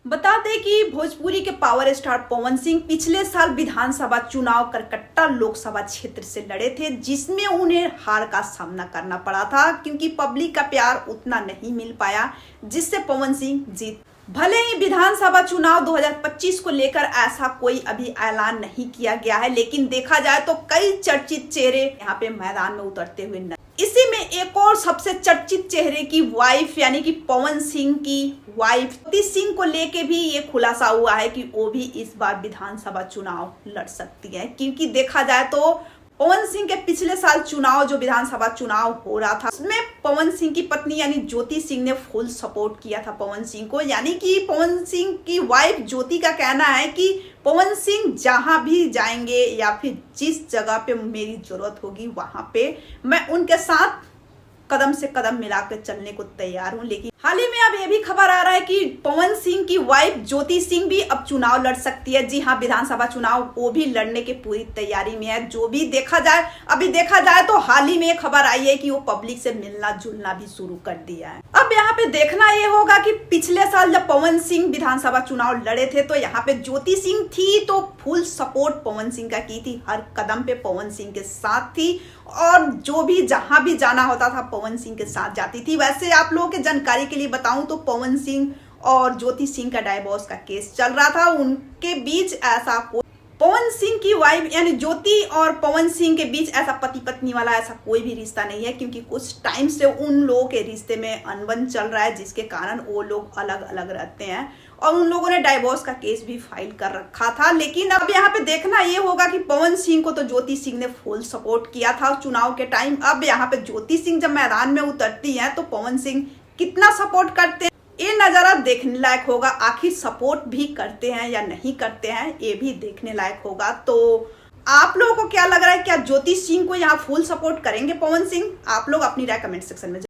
बता दें कि भोजपुरी के पावर स्टार पवन सिंह पिछले साल विधानसभा चुनाव करकट्टा लोकसभा क्षेत्र से लड़े थे, जिसमें उन्हें हार का सामना करना पड़ा था क्योंकि पब्लिक का प्यार उतना नहीं मिल पाया, जिससे पवन सिंह जीत। भले ही विधानसभा चुनाव 2025 को लेकर ऐसा कोई अभी ऐलान नहीं किया गया है, लेकिन देखा जाए तो कई चर्चित चेहरे यहाँ पे मैदान में उतरते हुए नजर। इसी में एक और सबसे चर्चित चेहरे की वाइफ यानी कि पवन सिंह की वाइफ ज्योति सिंह को लेके भी ये खुलासा हुआ है कि वो भी इस बार विधानसभा चुनाव लड़ सकती है, क्योंकि देखा जाए तो पवन सिंह के पिछले साल चुनाव जो विधानसभा चुनाव हो रहा था उसमें पवन सिंह की पत्नी यानी ज्योति सिंह ने फुल सपोर्ट किया था पवन सिंह को। यानी कि पवन सिंह की वाइफ ज्योति का कहना है कि पवन सिंह जहां भी जाएंगे या फिर जिस जगह पे मेरी जरूरत होगी वहां पे मैं उनके साथ कदम से कदम मिलाकर चलने को तैयार हूं। लेकिन हाल ही में अब ये भी खबर आ रहा है कि पवन सिंह की वाइफ ज्योति सिंह भी अब चुनाव लड़ सकती है। जी हाँ, विधानसभा चुनाव वो भी लड़ने की पूरी तैयारी में है। जो भी देखा जाए तो हाल ही में खबर आई है कि वो पब्लिक से मिलना जुलना भी शुरू कर दिया है। अब यहाँ पे देखना ये होगा कि पिछले साल जब पवन सिंह विधानसभा चुनाव लड़े थे तो यहाँ पे ज्योति सिंह थी तो फुल सपोर्ट पवन सिंह का की थी, हर कदम पे पवन सिंह के साथ थी और जो भी जहां भी जाना होता था पवन सिंह के साथ जाती थी। वैसे आप लोगों के जानकारी के लिए बताऊं तो पवन सिंह और ज्योति सिंह का डाइवोर्स का केस चल रहा था। उनके बीच ऐसा पवन सिंह की वाइफ यानी ज्योति और पवन सिंह के बीच ऐसा पति पत्नी वाला ऐसा कोई भी रिश्ता नहीं है, क्योंकि कुछ टाइम से उन लोगों के रिश्ते में अनबन चल रहा है, जिसके कारण वो लोग अलग अलग रहते हैं और उन लोगों ने डाइवोर्स का केस भी फाइल कर रखा था। लेकिन अब यहाँ पे देखना ये होगा कि पवन सिंह को तो ज्योति सिंह ने फुल सपोर्ट किया था चुनाव के टाइम। अब यहाँ पे ज्योति सिंह जब मैदान में उतरती है तो पवन सिंह कितना सपोर्ट करते हैं ये नजारा देखने लायक होगा। आखिर सपोर्ट भी करते हैं या नहीं करते हैं ये भी देखने लायक होगा। तो आप लोगों को क्या लग रहा है, क्या ज्योति सिंह को यहाँ फुल सपोर्ट करेंगे पवन सिंह? आप लोग अपनी राय कमेंट सेक्शन में